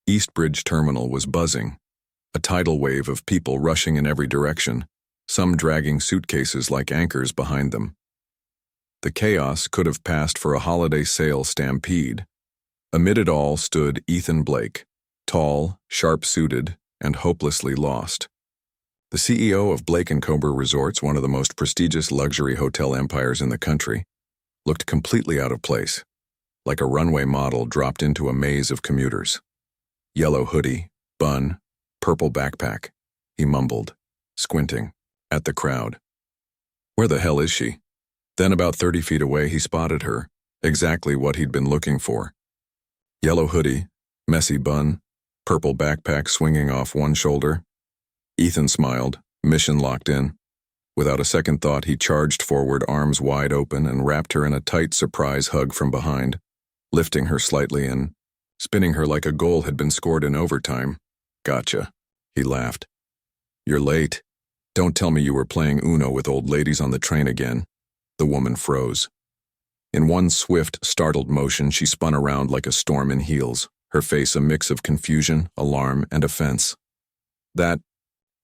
Eastbridge Terminal was buzzing, a tidal wave of people rushing in every direction, some dragging suitcases like anchors behind them. The chaos could have passed for a holiday sale stampede. Amid it all stood Ethan Blake, tall, sharp-suited, and hopelessly lost. The CEO of Blake & Cober Resorts, one of the most prestigious luxury hotel empires in the country, looked completely out of place, like a runway model dropped into a maze of commuters. Yellow hoodie, bun, purple backpack, he mumbled, squinting at the crowd. Where the hell is she? Then about 30 feet away he spotted her, exactly what he'd been looking for. Yellow hoodie, messy bun, purple backpack swinging off one shoulder. Ethan smiled, mission locked in. Without a second thought, he charged forward, arms wide open, and wrapped her in a tight surprise hug from behind, lifting her slightly and spinning her like a goal had been scored in overtime. Gotcha, he laughed. You're late. Don't tell me you were playing Uno with old ladies on the train again. The woman froze. In one swift, startled motion, she spun around like a storm in heels, her face a mix of confusion, alarm, and offense. That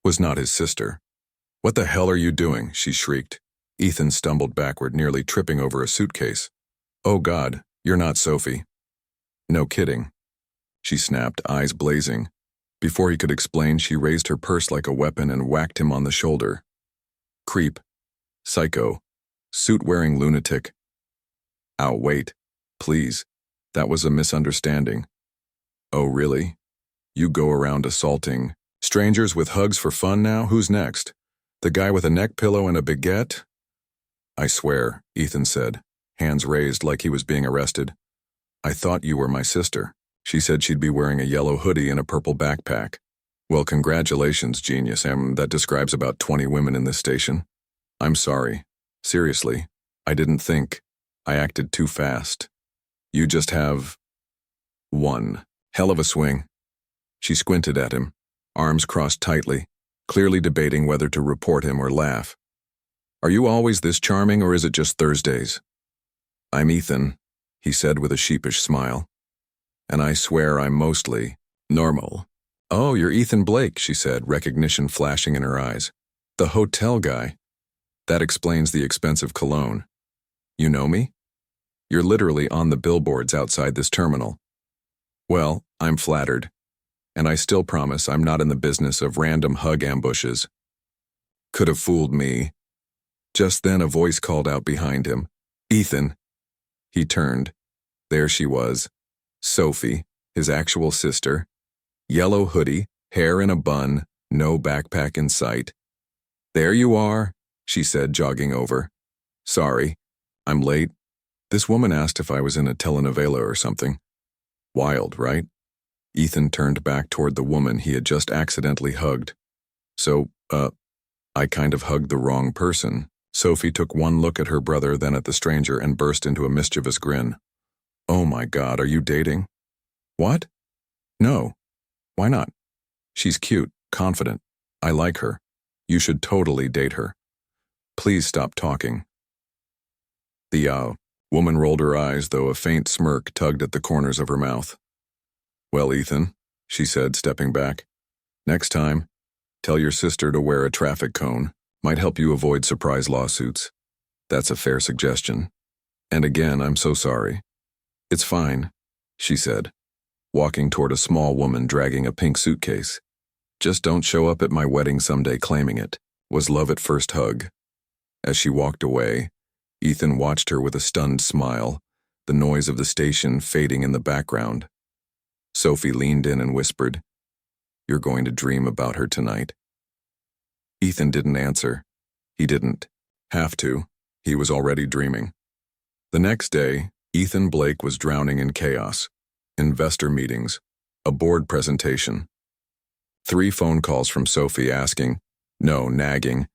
was not his sister. What the hell are you doing? She shrieked. Ethan stumbled backward, nearly tripping over a suitcase. Oh God, you're not Sophie. No kidding. She snapped, eyes blazing. Before he could explain, she raised her purse like a weapon and whacked him on the shoulder. Creep. Psycho. Suit-wearing lunatic. Ow, wait. Please. That was a misunderstanding. Oh, really? You go around assaulting strangers with hugs for fun now? Who's next? The guy with a neck pillow and a baguette? I swear, Ethan said, hands raised like he was being arrested. I thought you were my sister. She said she'd be wearing a yellow hoodie and a purple backpack. Well, congratulations, genius. That describes about 20 women in this station. I'm sorry. Seriously, I didn't think. I acted too fast. You just have one hell of a swing. She squinted at him, arms crossed tightly, clearly debating whether to report him or laugh. Are you always this charming, or is it just Thursdays? I'm Ethan, he said with a sheepish smile. And I swear I'm mostly normal. Oh, you're Ethan Blake, she said, recognition flashing in her eyes. The hotel guy. That explains the expensive cologne. You know me? You're literally on the billboards outside this terminal. Well, I'm flattered. And I still promise I'm not in the business of random hug ambushes. Could have fooled me. Just then a voice called out behind him. Ethan. He turned. There she was. Sophie, his actual sister. Yellow hoodie, hair in a bun, no backpack in sight. There you are, she said, jogging over. Sorry, I'm late. This woman asked if I was in a telenovela or something. Wild, right? Ethan turned back toward the woman he had just accidentally hugged. So, I kind of hugged the wrong person. Sophie took one look at her brother, then at the stranger, and burst into a mischievous grin. Oh my God, are you dating? What? No. Why not? She's cute, confident. I like her. You should totally date her. Please stop talking. The woman rolled her eyes, though a faint smirk tugged at the corners of her mouth. Well, Ethan, she said, stepping back. Next time, tell your sister to wear a traffic cone. Might help you avoid surprise lawsuits. That's a fair suggestion. And again, I'm so sorry. It's fine, she said, walking toward a small woman dragging a pink suitcase. Just don't show up at my wedding someday claiming it, was love at first hug. As she walked away, Ethan watched her with a stunned smile, the noise of the station fading in the background. Sophie leaned in and whispered, You're going to dream about her tonight. Ethan didn't answer. He didn't have to. He was already dreaming. The next day, Ethan Blake was drowning in chaos. Investor meetings, a board presentation. 3 phone calls from Sophie asking, no, nagging,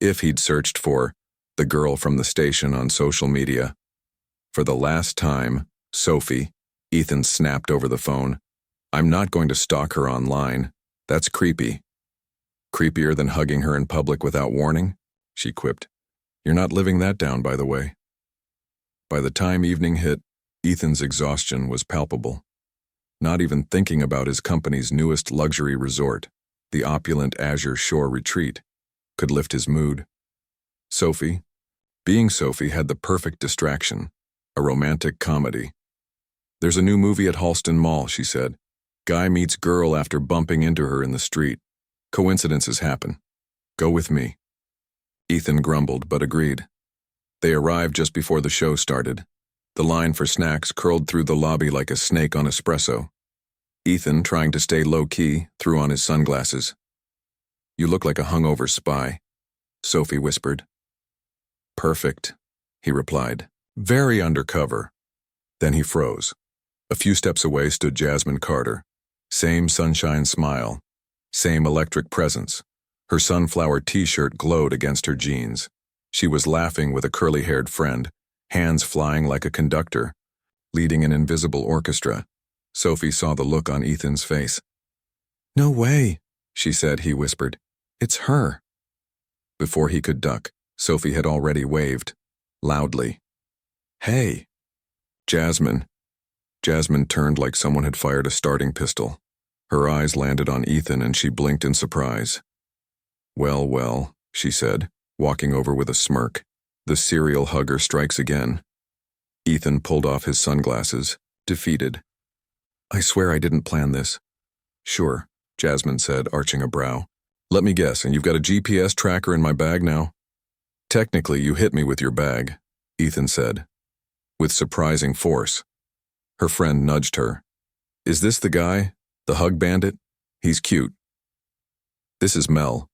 if he'd searched for the girl from the station on social media. For the last time, Sophie, Ethan snapped over the phone. I'm not going to stalk her online. That's creepy. Creepier than hugging her in public without warning? She quipped. You're not living that down, by the way. By the time evening hit, Ethan's exhaustion was palpable. not even thinking about his company's newest luxury resort, the opulent Azure Shore Retreat, could lift his mood. Sophie, being Sophie, had the perfect distraction, a romantic comedy. "There's a new movie at Halston Mall," she said. "Guy meets girl after bumping into her in the street. Coincidences happen. Go with me." Ethan grumbled but agreed. They arrived just before the show started. The line for snacks curled through the lobby like a snake on espresso. Ethan, trying to stay low-key, threw on his sunglasses. "You look like a hungover spy," Sophie whispered. "Perfect," he replied. "Very undercover." Then he froze. A few steps away stood Jasmine Carter. Same sunshine smile. Same electric presence. Her sunflower t-shirt glowed against her jeans. She was laughing with a curly-haired friend, hands flying like a conductor, leading an invisible orchestra. Sophie saw the look on Ethan's face. "No way," she said, he whispered. "It's her." Before he could duck, Sophie had already waved, loudly. "Hey." "Jasmine." Jasmine turned like someone had fired a starting pistol. Her eyes landed on Ethan and she blinked in surprise. "Well, well," she said, walking over with a smirk. "The serial hugger strikes again." Ethan pulled off his sunglasses, defeated. "I swear I didn't plan this." "Sure," Jasmine said, arching a brow. "Let me guess, and you've got a GPS tracker in my bag now?" "Technically, you hit me with your bag," Ethan said, with surprising force. Her friend nudged her. "Is this the guy? The hug bandit? He's cute." "This is Mel,"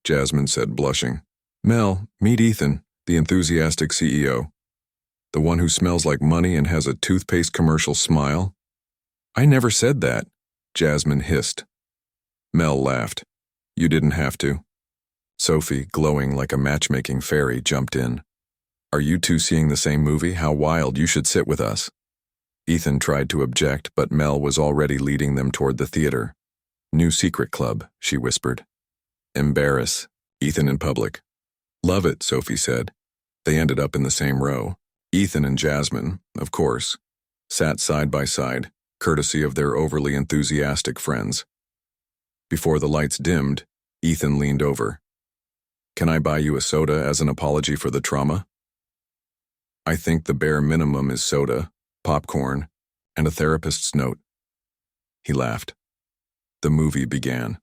Jasmine said, blushing. "Mel, meet Ethan, the enthusiastic CEO. The one who smells like money and has a toothpaste commercial smile." "I never said that," Jasmine hissed. Mel laughed. "You didn't have to." Sophie, glowing like a matchmaking fairy, jumped in. "Are you two seeing the same movie? How wild, you should sit with us." Ethan tried to object, but Mel was already leading them toward the theater. "New secret club," she whispered. "Embarrass Ethan in public." "Love it," Sophie said. They ended up in the same row. Ethan and Jasmine, of course, sat side by side, courtesy of their overly enthusiastic friends. Before the lights dimmed, Ethan leaned over. "Can I buy you a soda as an apology for the trauma?" "I think the bare minimum is soda, popcorn, and a therapist's note." He laughed. The movie began.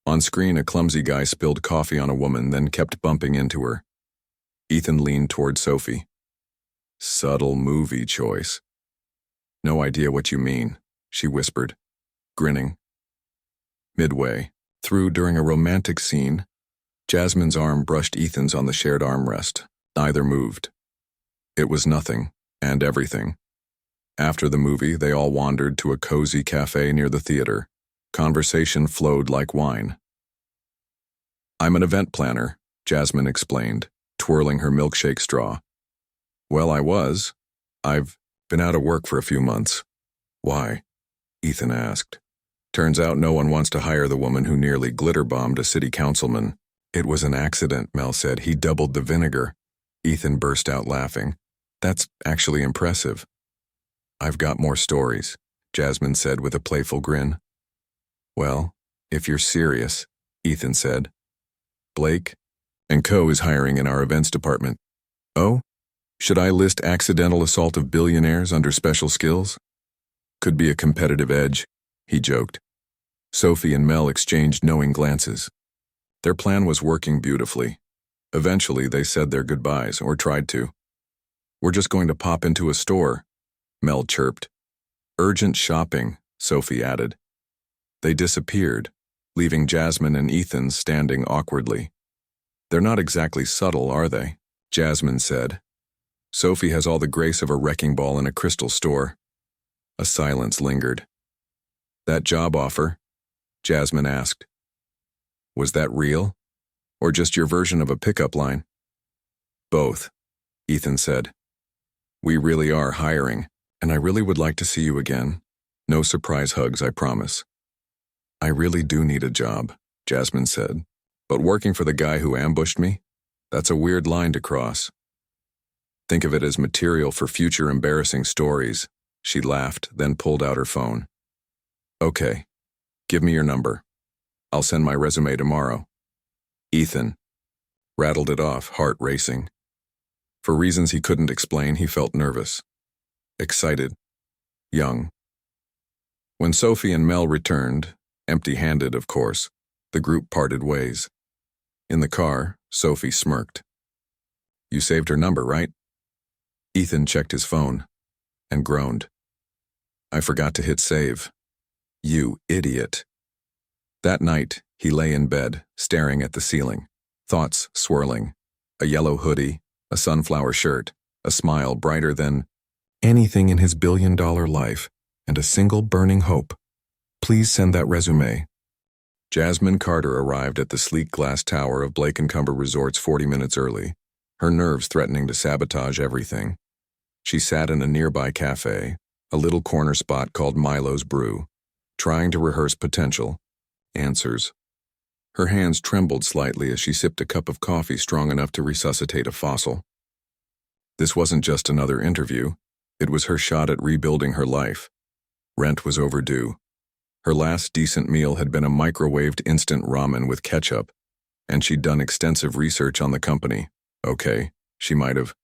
On screen, a clumsy guy spilled coffee on a woman, then kept bumping into her. Ethan leaned toward Sophie. "Subtle movie choice." "No idea what you mean," she whispered, grinning. Midway, through during a romantic scene, Jasmine's arm brushed Ethan's on the shared armrest. Neither moved. It was nothing, and everything. After the movie, they all wandered to a cozy cafe near the theater. Conversation flowed like wine. "I'm an event planner," Jasmine explained, twirling her milkshake straw. "Well, I was. I've been out of work for a few months." "Why?" Ethan asked. "Turns out no one wants to hire the woman who nearly glitter-bombed a city councilman." "It was an accident," Mel said. "He doubled the vinegar." Ethan burst out laughing. "That's actually impressive." "I've got more stories," Jasmine said with a playful grin. "Well, if you're serious," Ethan said. "Blake & Co. is hiring in our events department." "Oh? Should I list accidental assault of billionaires under special skills?" "Could be a competitive edge," he joked. Sophie and Mel exchanged knowing glances. Their plan was working beautifully. Eventually, they said their goodbyes, or tried to. "We're just going to pop into a store," Mel chirped. "Urgent shopping," Sophie added. They disappeared, leaving Jasmine and Ethan standing awkwardly. "They're not exactly subtle, are they?" Jasmine said. "Sophie has all the grace of a wrecking ball in a crystal store." A silence lingered. "That job offer?" Jasmine asked. "Was that real? Or just your version of a pickup line?" "Both," Ethan said. "We really are hiring, and I really would like to see you again. No surprise hugs, I promise." "I really do need a job," Jasmine said. "But working for the guy who ambushed me? That's a weird line to cross." "Think of it as material for future embarrassing stories." She laughed, then pulled out her phone. Okay, give me your number. I'll send my resume tomorrow. Ethan rattled it off, heart racing. For reasons he couldn't explain, he felt nervous, excited, young. When Sophie and Mel returned, empty-handed of course, the group parted ways. In the car, Sophie smirked. You saved her number, right? Ethan checked his phone and groaned. I forgot to hit save. You idiot. That night, he lay in bed, staring at the ceiling, thoughts swirling. A yellow hoodie, a sunflower shirt, a smile brighter than anything in his billion-dollar life, and a single burning hope. Please send that resume. Jasmine Carter arrived at the sleek glass tower of Blake & Cumber Resorts 40 minutes early, her nerves threatening to sabotage everything. She sat in a nearby cafe, a little corner spot called Milo's Brew, trying to rehearse potential answers. Her hands trembled slightly as she sipped a cup of coffee strong enough to resuscitate a fossil. This wasn't just another interview. It was her shot at rebuilding her life. Rent was overdue. Her last decent meal had been a microwaved instant ramen with ketchup, and she'd done extensive research on the company. Okay, she might have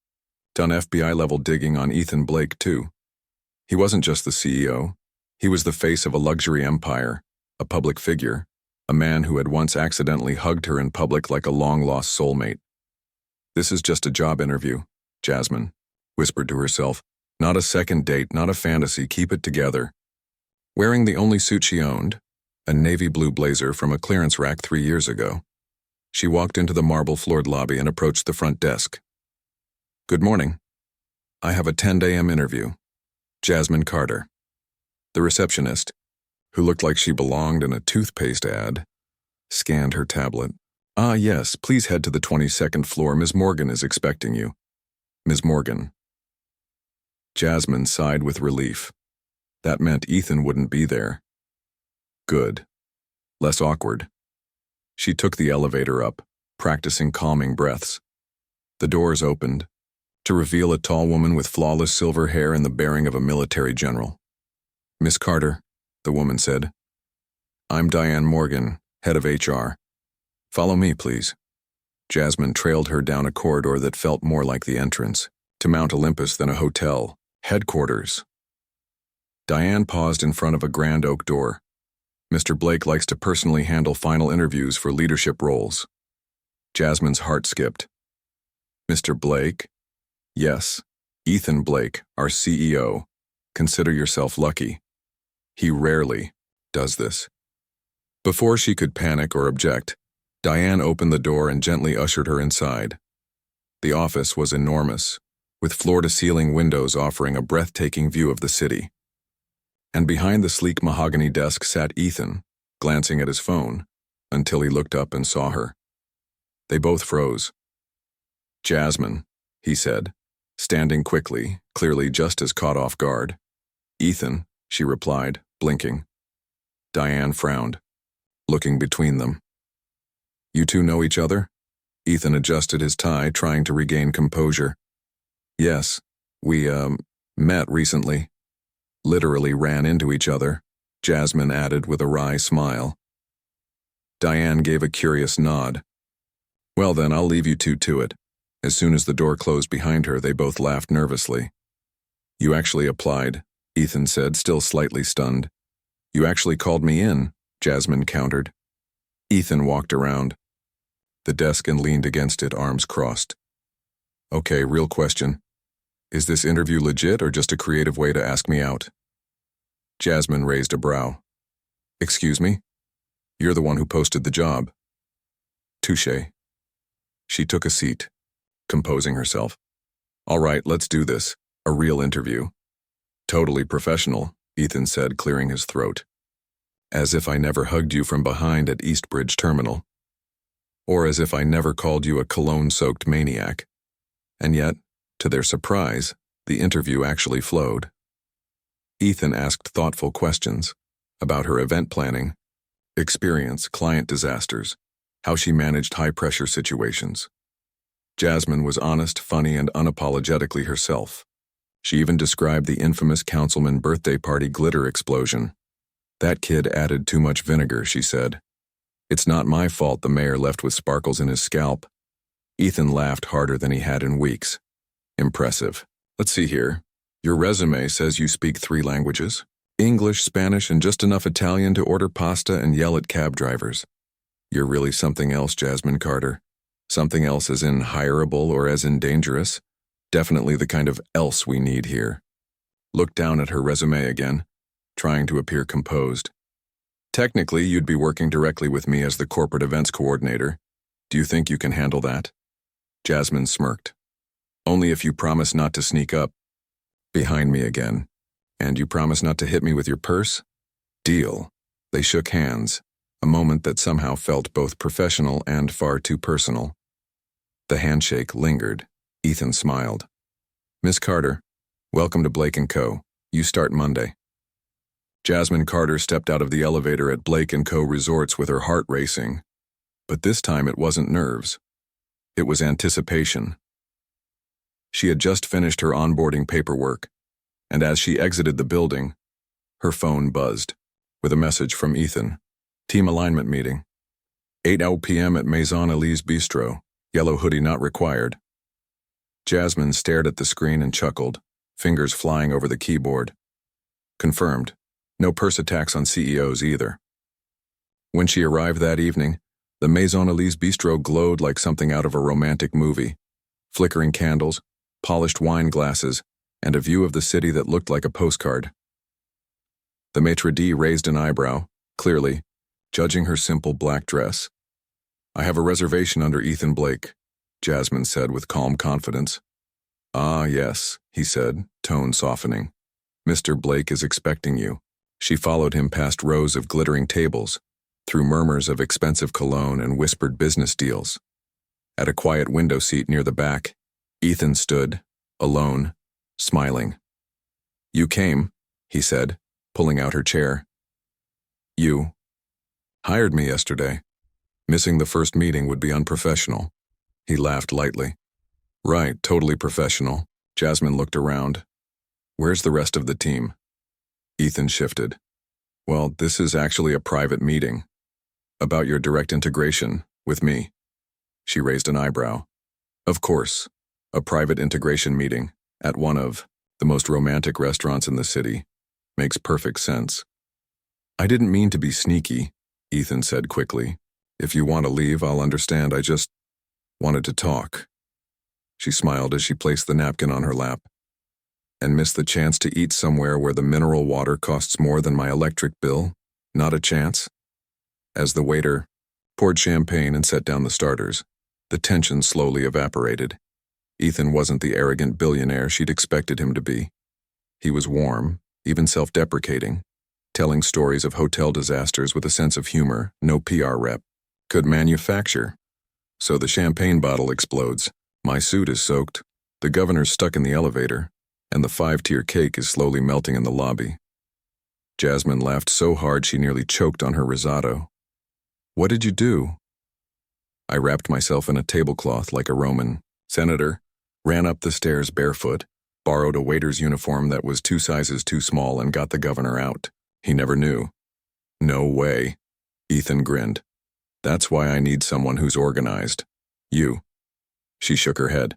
done FBI-level digging on Ethan Blake, too. He wasn't just the CEO. He was the face of a luxury empire, a public figure, a man who had once accidentally hugged her in public like a long-lost soulmate. This is just a job interview, Jasmine whispered to herself. Not a second date, not a fantasy, keep it together. Wearing the only suit she owned, a navy blue blazer from a clearance rack 3 years ago, she walked into the marble-floored lobby and approached the front desk. Good morning. I have a 10 a.m. interview. Jasmine Carter. The receptionist, who looked like she belonged in a toothpaste ad, scanned her tablet. Ah, yes, please head to the 22nd floor. Ms. Morgan is expecting you. Ms. Morgan. Jasmine sighed with relief. That meant Ethan wouldn't be there. Good. Less awkward. She took the elevator up, practicing calming breaths. The doors opened, to reveal a tall woman with flawless silver hair and the bearing of a military general. Miss Carter, the woman said. I'm Diane Morgan, head of HR. Follow me, please. Jasmine trailed her down a corridor that felt more like the entrance to Mount Olympus than a hotel, headquarters. Diane paused in front of a grand oak door. Mr. Blake likes to personally handle final interviews for leadership roles. Jasmine's heart skipped. Mr. Blake? Yes, Ethan Blake, our CEO. Consider yourself lucky. He rarely does this. Before she could panic or object, Diane opened the door and gently ushered her inside. The office was enormous, with floor-to-ceiling windows offering a breathtaking view of the city. And behind the sleek mahogany desk sat Ethan, glancing at his phone, until he looked up and saw her. They both froze. Jasmine, he said, standing quickly, clearly just as caught off guard. Ethan, she replied, blinking. Diane frowned, looking between them. You two know each other? Ethan adjusted his tie, trying to regain composure. Yes, we, met recently. Literally ran into each other, Jasmine added with a wry smile. Diane gave a curious nod. Well then, I'll leave you two to it. As soon as the door closed behind her, they both laughed nervously. You actually applied, Ethan said, still slightly stunned. You actually called me in, Jasmine countered. Ethan walked around the desk and leaned against it, arms crossed. Okay, real question. Is this interview legit or just a creative way to ask me out? Jasmine raised a brow. Excuse me? You're the one who posted the job. Touché. She took a seat, composing herself. All right, let's do this. A real interview. Totally professional, Ethan said, clearing his throat. As if I never hugged you from behind at Eastbridge Terminal. Or as if I never called you a cologne-soaked maniac. And yet, to their surprise, the interview actually flowed. Ethan asked thoughtful questions about her event planning, experience, client disasters, how she managed high-pressure situations. Jasmine was honest, funny, and unapologetically herself. She even described the infamous councilman birthday party glitter explosion. That kid added too much vinegar, she said. It's not my fault the mayor left with sparkles in his scalp. Ethan laughed harder than he had in weeks. Impressive. Let's see here. Your resume says you speak 3 languages. English, Spanish, and just enough Italian to order pasta and yell at cab drivers. You're really something else, Jasmine Carter. Something else as in hireable or as in dangerous. Definitely the kind of else we need here. Looked down at her resume again, trying to appear composed. Technically, you'd be working directly with me as the corporate events coordinator. Do you think you can handle that? Jasmine smirked. Only if you promise not to sneak up behind me again. And you promise not to hit me with your purse? Deal. They shook hands, a moment that somehow felt both professional and far too personal. The handshake lingered. Ethan smiled. Miss Carter, welcome to Blake & Co. You start Monday. Jasmine Carter stepped out of the elevator at Blake & Co. Resorts with her heart racing. But this time it wasn't nerves. It was anticipation. She had just finished her onboarding paperwork, and as she exited the building, her phone buzzed with a message from Ethan. Team alignment meeting. 8 p.m. at Maison Elise Bistro. Yellow hoodie not required. Jasmine stared at the screen and chuckled, fingers flying over the keyboard. Confirmed. No purse attacks on CEOs either. When she arrived that evening, the Maison Elise Bistro glowed like something out of a romantic movie. Flickering candles, polished wine glasses, and a view of the city that looked like a postcard. The maitre d' raised an eyebrow, clearly, judging her simple black dress. I have a reservation under Ethan Blake, Jasmine said with calm confidence. Ah, yes, he said, tone softening. Mr. Blake is expecting you. She followed him past rows of glittering tables, through murmurs of expensive cologne and whispered business deals. At a quiet window seat near the back, Ethan stood, alone, smiling. You came, he said, pulling out her chair. You hired me yesterday. Missing the first meeting would be unprofessional. He laughed lightly. Right, totally professional. Jasmine looked around. Where's the rest of the team? Ethan shifted. Well, this is actually a private meeting. About your direct integration with me. She raised an eyebrow. Of course, a private integration meeting at one of the most romantic restaurants in the city. Makes perfect sense. I didn't mean to be sneaky, Ethan said quickly. If you want to leave, I'll understand. I just wanted to talk. She smiled as she placed the napkin on her lap. And missed the chance to eat somewhere where the mineral water costs more than my electric bill? Not a chance? As the waiter poured champagne and set down the starters, the tension slowly evaporated. Ethan wasn't the arrogant billionaire she'd expected him to be. He was warm, even self-deprecating, telling stories of hotel disasters with a sense of humor no PR rep could manufacture. So the champagne bottle explodes. My suit is soaked. The governor's stuck in the elevator, and the 5-tier cake is slowly melting in the lobby. Jasmine laughed so hard she nearly choked on her risotto. What did you do? I wrapped myself in a tablecloth like a Roman senator, ran up the stairs barefoot, borrowed a waiter's uniform that was 2 sizes too small and got the governor out. He never knew. No way. Ethan grinned. That's why I need someone who's organized. You. She shook her head.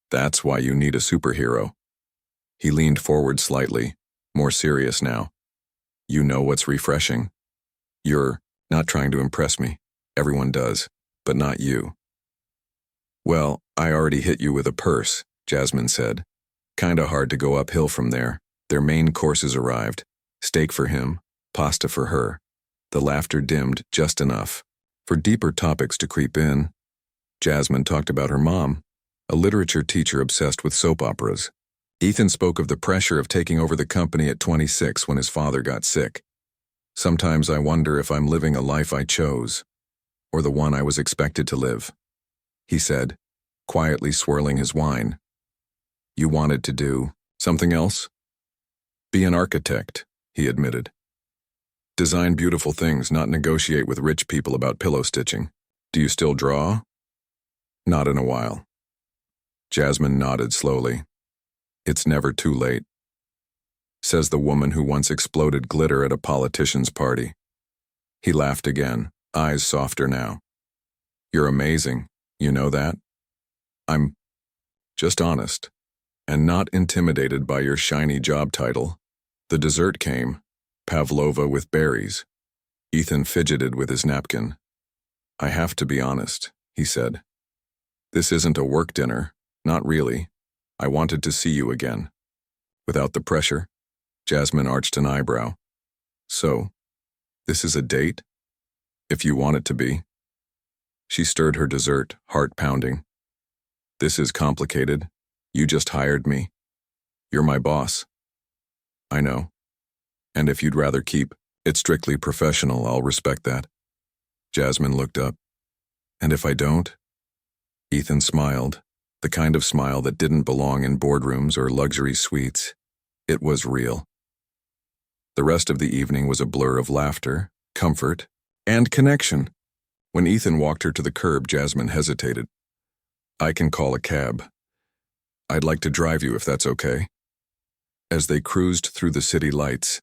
That's why you need a superhero. He leaned forward slightly, more serious now. You know what's refreshing? You're not trying to impress me. Everyone does, but not you. Well, I already hit you with a purse, Jasmine said. Kinda hard to go uphill from there. Their main courses arrived. Steak for him, pasta for her. The laughter dimmed just enough for deeper topics to creep in. Jasmine talked about her mom, a literature teacher obsessed with soap operas. Ethan spoke of the pressure of taking over the company at 26 when his father got sick. Sometimes I wonder if I'm living a life I chose, or the one I was expected to live, he said, quietly swirling his wine. You wanted to do something else? Be an architect, he admitted. Design beautiful things, not negotiate with rich people about pillow stitching. Do you still draw? Not in a while. Jasmine nodded slowly. It's never too late. says the woman who once exploded glitter at a politician's party. He laughed again, eyes softer now. You're amazing, you know that? I'm just honest, and not intimidated by your shiny job title. The dessert came, pavlova with berries. Ethan fidgeted with his napkin. I have to be honest, he said. This isn't a work dinner, not really. I wanted to see you again. Without the pressure, Jasmine arched an eyebrow. So, this is a date? If you want it to be. She stirred her dessert, heart pounding. This is complicated. You just hired me. You're my boss. I know. And if you'd rather keep it strictly professional, I'll respect that. Jasmine looked up. And if I don't? Ethan smiled, the kind of smile that didn't belong in boardrooms or luxury suites. It was real. The rest of the evening was a blur of laughter, comfort, and connection. When Ethan walked her to the curb, Jasmine hesitated. I can call a cab. I'd like to drive you if that's okay. As they cruised through the city lights,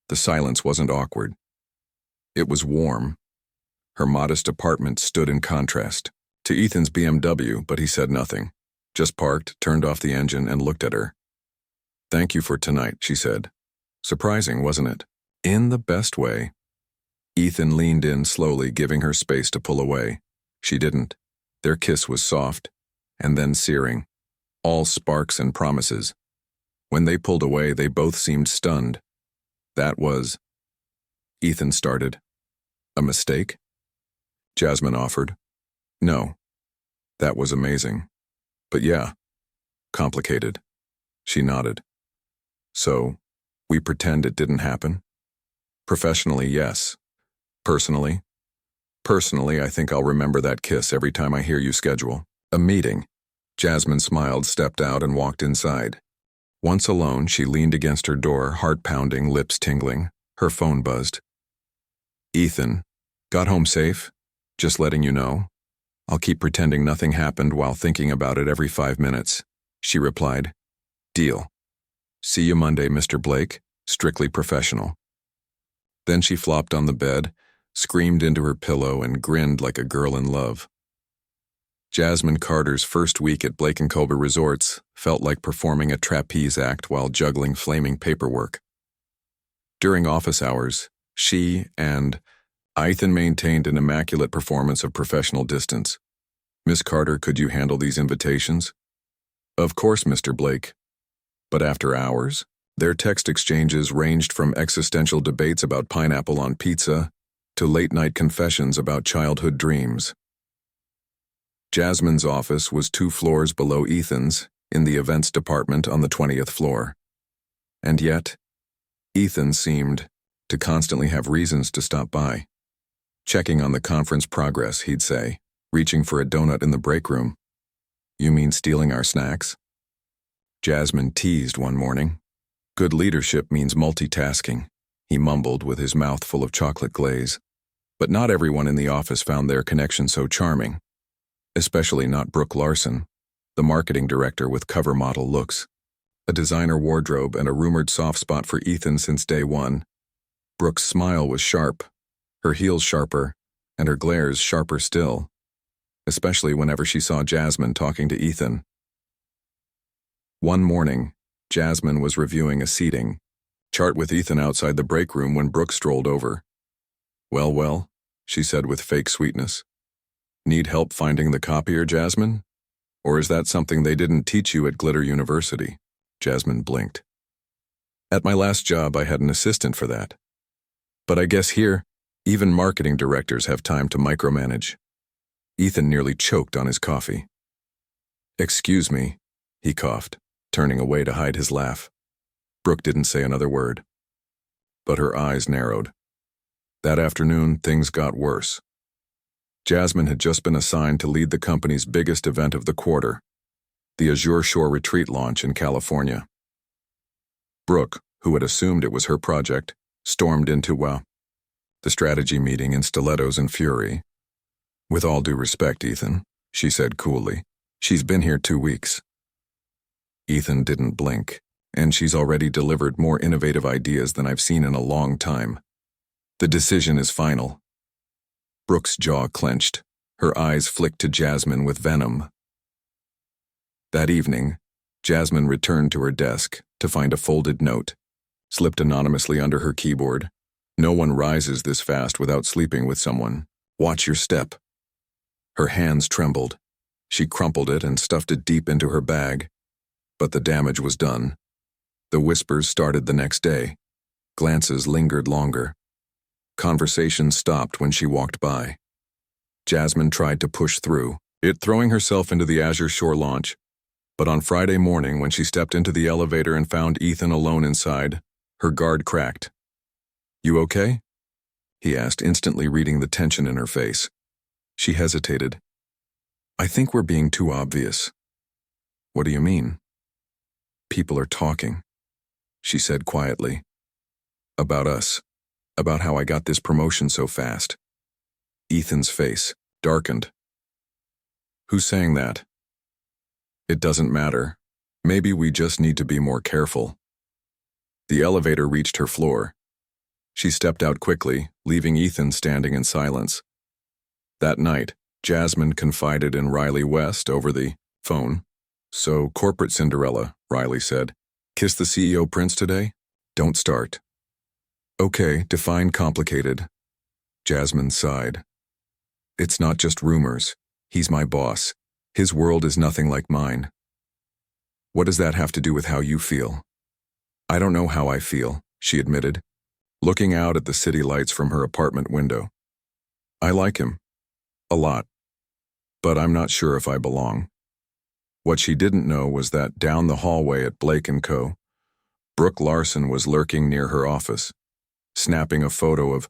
the silence wasn't awkward. It was warm. Her modest apartment stood in contrast to Ethan's BMW, but he said nothing, just parked, turned off the engine, and looked at her. Thank you for tonight, she said. Surprising, wasn't it? In the best way. Ethan leaned in slowly, giving her space to pull away. She didn't. Their kiss was soft, and then searing, all sparks and promises. When they pulled away, they both seemed stunned. That was... Ethan started. A mistake? Jasmine offered. No. That was amazing. But yeah, complicated. She nodded. So, we pretend it didn't happen? Professionally, yes. Personally? Personally, I think I'll remember that kiss every time I hear you schedule a meeting. Jasmine smiled, stepped out, and walked inside. Once alone, she leaned against her door, heart pounding, lips tingling. Her phone buzzed. Ethan, got home safe? Just letting you know. I'll keep pretending nothing happened while thinking about it every 5 minutes. She replied. Deal. See you Monday, Mr. Blake. Strictly professional. Then she flopped on the bed, screamed into her pillow, and grinned like a girl in love. Jasmine Carter's first week at Blake & Colbert Resorts felt like performing a trapeze act while juggling flaming paperwork. During office hours, she and Ethan maintained an immaculate performance of professional distance. Miss Carter, could you handle these invitations? Of course, Mr. Blake. But after hours, their text exchanges ranged from existential debates about pineapple on pizza to late-night confessions about childhood dreams. Jasmine's office was 2 floors below Ethan's, in the events department on the 20th floor. And yet, Ethan seemed to constantly have reasons to stop by. Checking on the conference progress, he'd say, reaching for a donut in the break room. You mean stealing our snacks? Jasmine teased one morning. Good leadership means multitasking, he mumbled with his mouth full of chocolate glaze. But not everyone in the office found their connection so charming. Especially not Brooke Larson, the marketing director with cover model looks, a designer wardrobe, and a rumored soft spot for Ethan since day one. Brooke's smile was sharp, her heels sharper, and her glares sharper still, especially whenever she saw Jasmine talking to Ethan. One morning, Jasmine was reviewing a seating chart with Ethan outside the break room when Brooke strolled over. Well, she said with fake sweetness. Need help finding the copier, Jasmine? Or is that something they didn't teach you at Glitter University? Jasmine blinked. At my last job, I had an assistant for that. But I guess here, even marketing directors have time to micromanage. Ethan nearly choked on his coffee. Excuse me, he coughed, turning away to hide his laugh. Brooke didn't say another word. But her eyes narrowed. That afternoon, things got worse. Jasmine had just been assigned to lead the company's biggest event of the quarter, the Azure Shore Retreat launch in California. Brooke, who had assumed it was her project, stormed into, the strategy meeting in stilettos and fury. With all due respect, Ethan, she said coolly, she's been here 2 weeks. Ethan didn't blink. and she's already delivered more innovative ideas than I've seen in a long time. The decision is final. Brooke's jaw clenched. Her eyes flicked to Jasmine with venom. That evening, Jasmine returned to her desk to find a folded note, slipped anonymously under her keyboard. No one rises this fast without sleeping with someone. Watch your step. Her hands trembled. She crumpled it and stuffed it deep into her bag. But the damage was done. The whispers started the next day. Glances lingered longer. Conversation stopped when she walked by. Jasmine tried to push through, throwing herself into the Azure Shore launch. But on Friday morning, when she stepped into the elevator and found Ethan alone inside, her guard cracked. "You okay?" he asked, instantly reading the tension in her face. She hesitated. "I think we're being too obvious." "What do you mean?" "People are talking," she said quietly. "About us. About how I got this promotion so fast." Ethan's face darkened. "Who's saying that?" "It doesn't matter. Maybe we just need to be more careful." The elevator reached her floor. She stepped out quickly, leaving Ethan standing in silence. That night, Jasmine confided in Riley West over the phone. "So, corporate Cinderella," Riley said. "Kiss the CEO prince today? Don't start." "Okay, define complicated." Jasmine sighed. "It's not just rumors. He's my boss. His world is nothing like mine." "What does that have to do with how you feel?" "I don't know how I feel," she admitted, looking out at the city lights from her apartment window. "I like him. A lot. But I'm not sure if I belong." What she didn't know was that down the hallway at Blake & Co., Brooke Larson was lurking near her office, snapping a photo of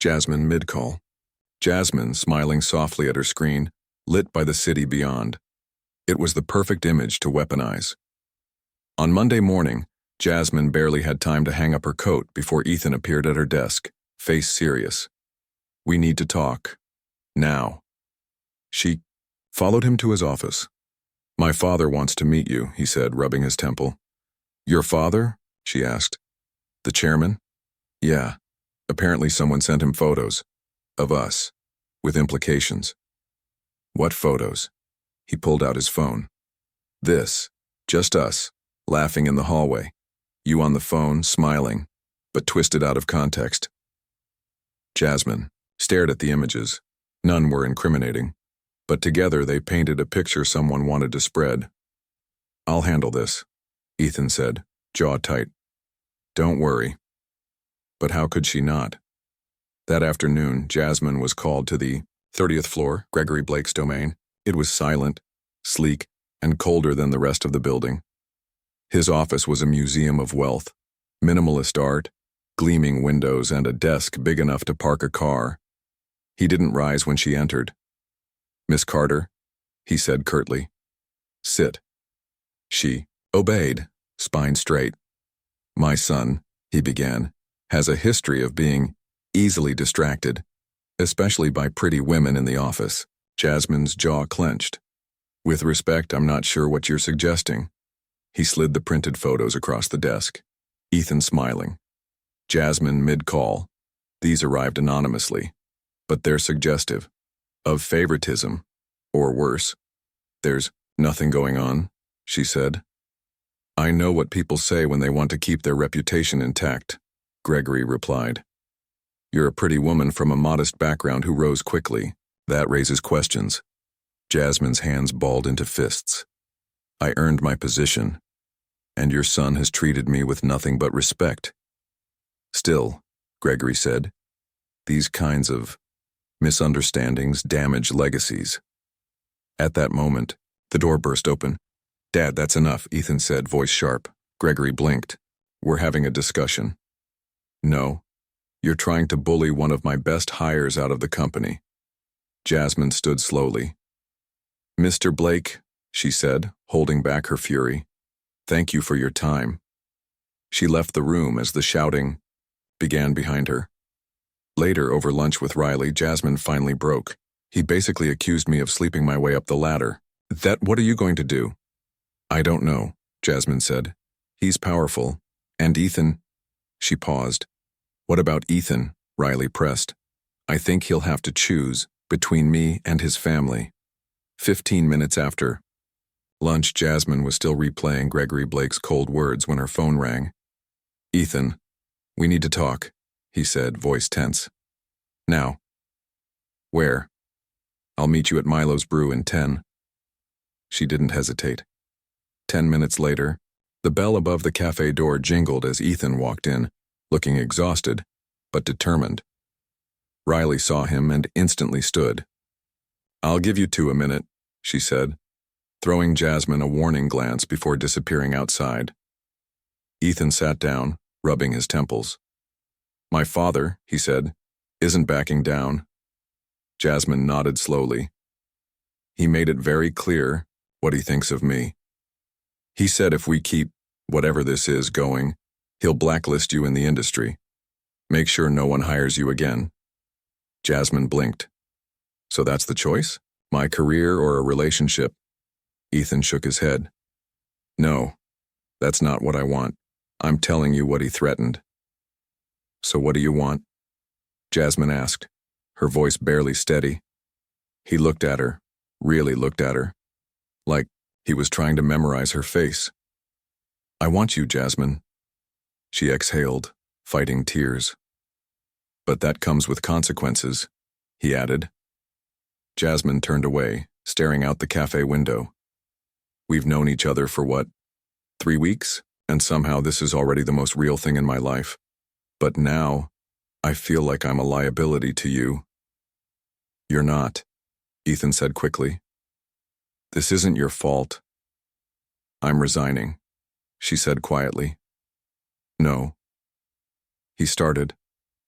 Jasmine mid-call. Jasmine smiling softly at her screen, lit by the city beyond. It was the perfect image to weaponize. On Monday morning, Jasmine barely had time to hang up her coat before Ethan appeared at her desk, face serious. "We need to talk. Now." She followed him to his office. "My father wants to meet you," he said, rubbing his temple. "Your father?" she asked. "The chairman?" "Yeah. Apparently someone sent him photos. Of us. With implications." "What photos?" He pulled out his phone. "This. Just us. Laughing in the hallway. You on the phone, smiling, but twisted out of context." Jasmine stared at the images. None were incriminating, but together they painted a picture someone wanted to spread. "I'll handle this," Ethan said, jaw tight. "Don't worry." But how could she not? That afternoon, Jasmine was called to the 30th floor, Gregory Blake's domain. It was silent, sleek, and colder than the rest of the building. His office was a museum of wealth, minimalist art, gleaming windows, and a desk big enough to park a car. He didn't rise when she entered. "Miss Carter," he said curtly. "Sit." She obeyed, spine straight. "My son," he began, "has a history of being easily distracted, especially by pretty women in the office." Jasmine's jaw clenched. "With respect, I'm not sure what you're suggesting." He slid the printed photos across the desk. Ethan smiling. "Jasmine mid-call. These arrived anonymously, but they're suggestive. Of favoritism. Or worse. There's nothing going on," she said. "I know what people say when they want to keep their reputation intact," Gregory replied. "You're a pretty woman from a modest background who rose quickly. That raises questions." Jasmine's hands balled into fists. "I earned my position, and your son has treated me with nothing but respect." "Still," Gregory said, "these kinds of misunderstandings damage legacies." At that moment, the door burst open. "Dad, that's enough," Ethan said, voice sharp. Gregory blinked. "We're having a discussion." "No, you're trying to bully one of my best hires out of the company." Jasmine stood slowly. "Mr. Blake," she said, holding back her fury, "thank you for your time." She left the room as the shouting began behind her. Later, over lunch with Riley, Jasmine finally broke. "He basically accused me of sleeping my way up the ladder. What are you going to do?" "I don't know," Jasmine said. He's powerful. And Ethan? She paused. What about Ethan? Riley pressed. I think he'll have to choose between me and his family. 15 minutes after lunch, Jasmine was still replaying Gregory Blake's cold words when her phone rang. Ethan, we need to talk, he said, voice tense. Now. Where? I'll meet you at Milo's Brew in 10. She didn't hesitate. 10 minutes later, the bell above the cafe door jingled as Ethan walked in, looking exhausted, but determined. Riley saw him and instantly stood. I'll give you 2 a minute, she said, throwing Jasmine a warning glance before disappearing outside. Ethan sat down, rubbing his temples. My father, he said, isn't backing down. Jasmine nodded slowly. He made it very clear what he thinks of me. He said if we keep whatever this is going, he'll blacklist you in the industry. Make sure no one hires you again. Jasmine blinked. So that's the choice? My career or a relationship? Ethan shook his head. No, that's not what I want. I'm telling you what he threatened. So what do you want? Jasmine asked, her voice barely steady. He looked at her, really looked at her, like he was trying to memorize her face. I want you, Jasmine. She exhaled, fighting tears. But that comes with consequences, he added. Jasmine turned away, staring out the cafe window. We've known each other for what, 3 weeks? And somehow this is already the most real thing in my life. But now, I feel like I'm a liability to you. You're not, Ethan said quickly. This isn't your fault. I'm resigning, she said quietly. No. He started,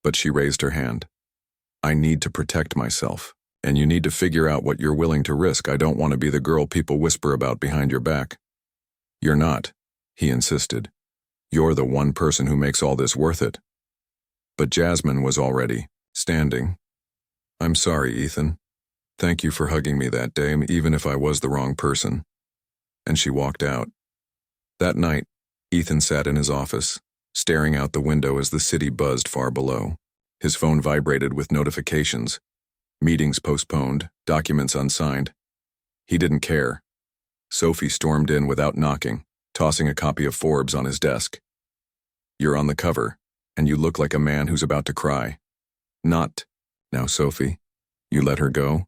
but she raised her hand. I need to protect myself, and you need to figure out what you're willing to risk. I don't want to be the girl people whisper about behind your back. You're not, he insisted. You're the one person who makes all this worth it. But Jasmine was already standing. I'm sorry, Ethan. Thank you for hugging me that day, even if I was the wrong person. And she walked out. That night, Ethan sat in his office, staring out the window as the city buzzed far below. His phone vibrated with notifications. Meetings postponed, documents unsigned. He didn't care. Sophie stormed in without knocking, tossing a copy of Forbes on his desk. You're on the cover, and you look like a man who's about to cry. Not. Now, Sophie, you let her go?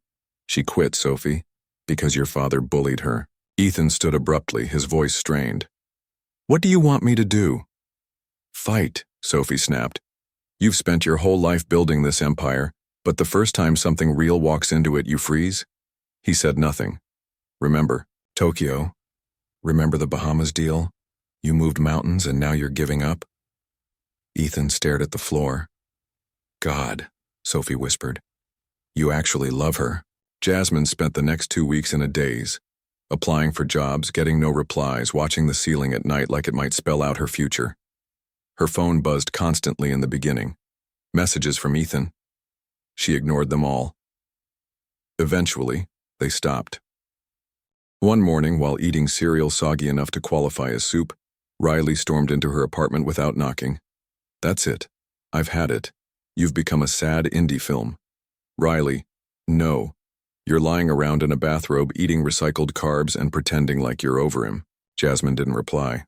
She quit, Sophie, because your father bullied her. Ethan stood abruptly, his voice strained. What do you want me to do? Fight, Sophie snapped. You've spent your whole life building this empire, but the first time something real walks into it, you freeze? He said nothing. Remember, Tokyo. Remember the Bahamas deal? You moved mountains and now you're giving up? Ethan stared at the floor. God, Sophie whispered. You actually love her. Jasmine spent the next 2 weeks in a daze, applying for jobs, getting no replies, watching the ceiling at night like it might spell out her future. Her phone buzzed constantly in the beginning. Messages from Ethan. She ignored them all. Eventually, they stopped. One morning, while eating cereal soggy enough to qualify as soup, Riley stormed into her apartment without knocking. That's it. I've had it. You've become a sad indie film. Riley, no. You're lying around in a bathrobe eating recycled carbs and pretending like you're over him. Jasmine didn't reply.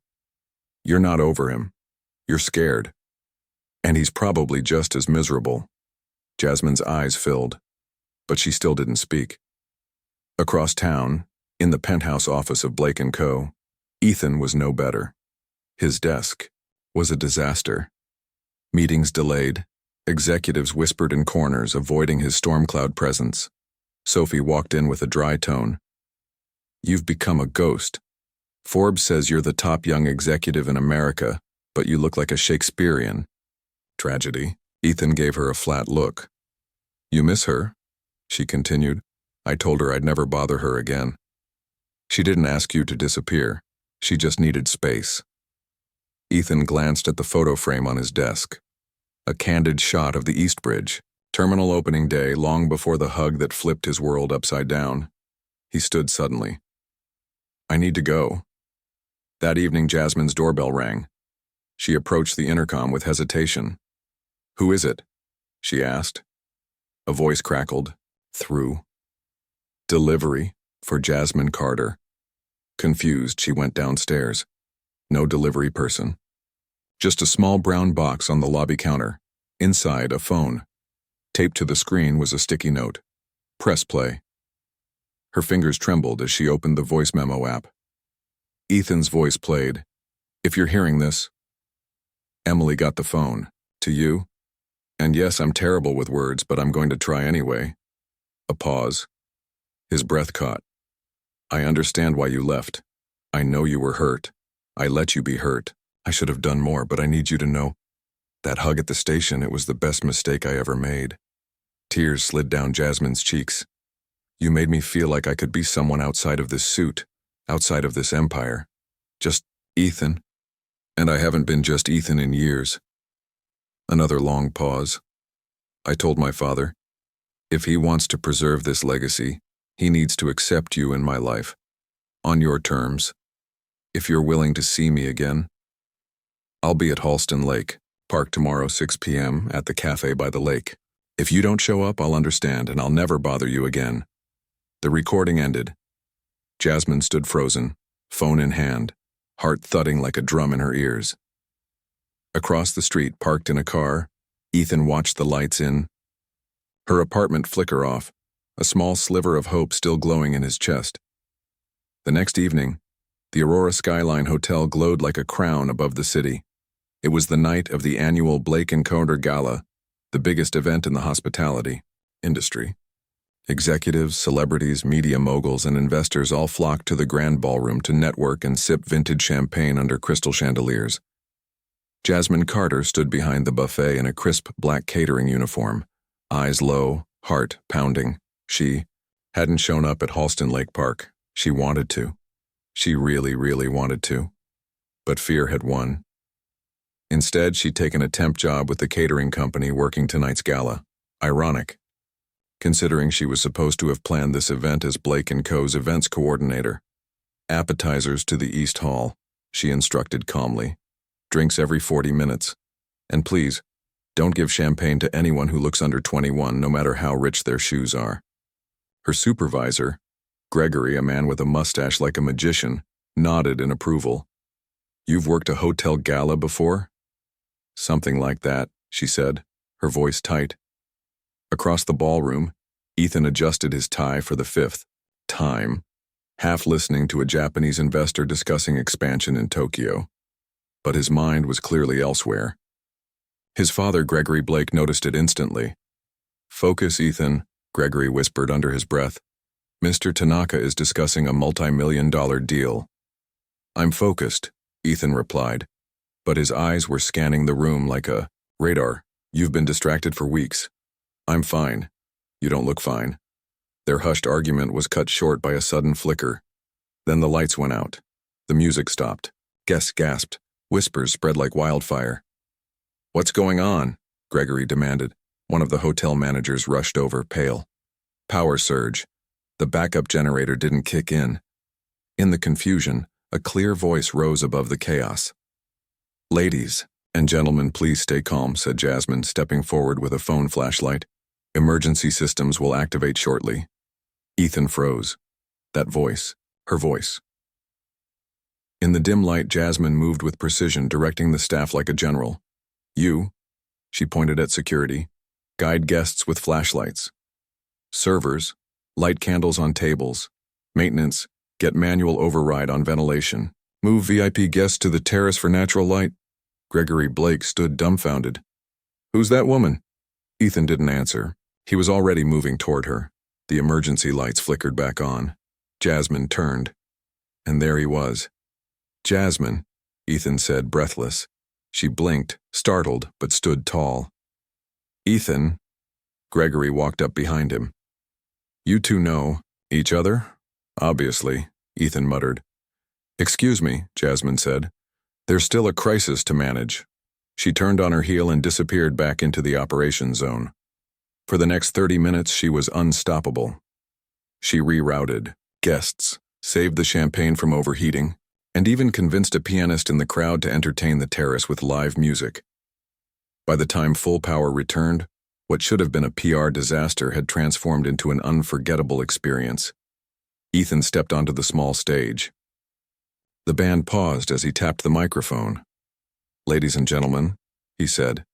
You're not over him. You're scared. And he's probably just as miserable. Jasmine's eyes filled, but she still didn't speak. Across town, in the penthouse office of Blake & Co., Ethan was no better. His desk was a disaster. Meetings delayed, executives whispered in corners, avoiding his storm cloud presence. Sophie walked in with a dry tone. You've become a ghost. Forbes says you're the top young executive in America, but you look like a Shakespearean. Tragedy. Ethan gave her a flat look. You miss her? She continued. I told her I'd never bother her again. She didn't ask you to disappear. She just needed space. Ethan glanced at the photo frame on his desk. A candid shot of the East Bridge, terminal opening day, long before the hug that flipped his world upside down. He stood suddenly. I need to go. That evening, Jasmine's doorbell rang. She approached the intercom with hesitation. "Who is it?" she asked. A voice crackled. Through. "Delivery, for Jasmine Carter." Confused, she went downstairs. No delivery person. Just a small brown box on the lobby counter. Inside, a phone. Taped to the screen was a sticky note. "Press play." Her fingers trembled as she opened the voice memo app. Ethan's voice played. "If you're hearing this..." Emily got the phone. "To you? And yes, I'm terrible with words, but I'm going to try anyway." A pause. His breath caught. "I understand why you left. I know you were hurt. I let you be hurt. I should have done more, but I need you to know. That hug at the station, it was the best mistake I ever made." Tears slid down Jasmine's cheeks. "You made me feel like I could be someone outside of this suit, outside of this empire. Just Ethan. And I haven't been just Ethan in years." Another long pause. "I told my father, if he wants to preserve this legacy, he needs to accept you in my life. On your terms. If you're willing to see me again. I'll be at Halston Lake Park tomorrow 6 p.m. at the cafe by the lake. If you don't show up, I'll understand, and I'll never bother you again." The recording ended. Jasmine stood frozen, phone in hand, heart thudding like a drum in her ears. Across the street, parked in a car, Ethan watched the lights in her apartment flicker off, a small sliver of hope still glowing in his chest. The next evening, the Aurora Skyline Hotel glowed like a crown above the city. It was the night of the annual Blake & Carter Gala, the biggest event in the hospitality industry. Executives, celebrities, media moguls, and investors all flocked to the grand ballroom to network and sip vintage champagne under crystal chandeliers. Jasmine Carter stood behind the buffet in a crisp black catering uniform, eyes low, heart pounding. She hadn't shown up at Halston Lake Park. She wanted to. She really, really wanted to. But fear had won. Instead, she'd taken a temp job with the catering company working tonight's gala. Ironic, considering she was supposed to have planned this event as Blake & Co.'s events coordinator. "Appetizers to the East Hall," she instructed calmly. "Drinks every 40 minutes. And please, don't give champagne to anyone who looks under 21, no matter how rich their shoes are." Her supervisor, Gregory, a man with a mustache like a magician, nodded in approval. "You've worked a hotel gala before?" "Something like that," she said, her voice tight. Across the ballroom, Ethan adjusted his tie for the fifth time, half listening to a Japanese investor discussing expansion in Tokyo. But his mind was clearly elsewhere. His father, Gregory Blake, noticed it instantly. "Focus, Ethan," Gregory whispered under his breath. "Mr. Tanaka is discussing a multi-million-dollar deal." "I'm focused," Ethan replied, but his eyes were scanning the room like a radar. "You've been distracted for weeks." "I'm fine. You don't look fine." Their hushed argument was cut short by a sudden flicker. Then the lights went out. The music stopped. Guests gasped. Whispers spread like wildfire. "What's going on?" Gregory demanded. One of the hotel managers rushed over, pale. "Power surge. The backup generator didn't kick in." In the confusion, a clear voice rose above the chaos. "Ladies and gentlemen, please stay calm," said Jasmine, stepping forward with a phone flashlight. "Emergency systems will activate shortly." Ethan froze. That voice, her voice. In the dim light, Jasmine moved with precision, directing the staff like a general. "You," she pointed at security, "guide guests with flashlights. Servers, light candles on tables. Maintenance, get manual override on ventilation. Move VIP guests to the terrace for natural light." Gregory Blake stood dumbfounded. "Who's that woman?" Ethan didn't answer. He was already moving toward her. The emergency lights flickered back on. Jasmine turned. And there he was. "Jasmine," Ethan said, breathless. She blinked, startled, but stood tall. "Ethan." Gregory walked up behind him. "You two know each other?" "Obviously," Ethan muttered. "Excuse me," Jasmine said. "There's still a crisis to manage." She turned on her heel and disappeared back into the operations zone. For the next 30 minutes, she was unstoppable. She rerouted guests, saved the champagne from overheating, and even convinced a pianist in the crowd to entertain the terrace with live music. By the time Full Power returned, what should have been a PR disaster had transformed into an unforgettable experience. Ethan stepped onto the small stage. The band paused as he tapped the microphone. "Ladies and gentlemen," he said,